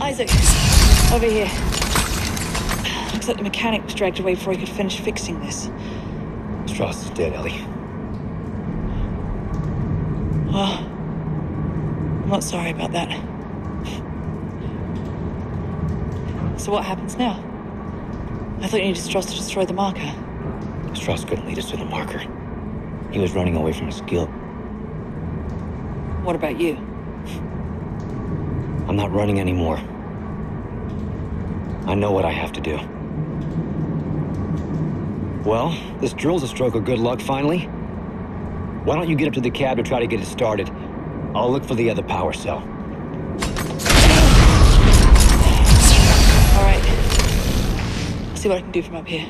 Isaac, over here. Looks like the mechanic was dragged away before he could finish fixing this. Strauss is dead, Ellie. Well, I'm not sorry about that. So what happens now? I thought you needed Strauss to destroy the marker. Strauss couldn't lead us to the marker. He was running away from his guild. What about you? I'm not running anymore. I know what I have to do. Well, this drill's a stroke of good luck, finally. Why don't you get up to the cab to try to get it started? I'll look for the other power cell. All right. I'll see what I can do from up here.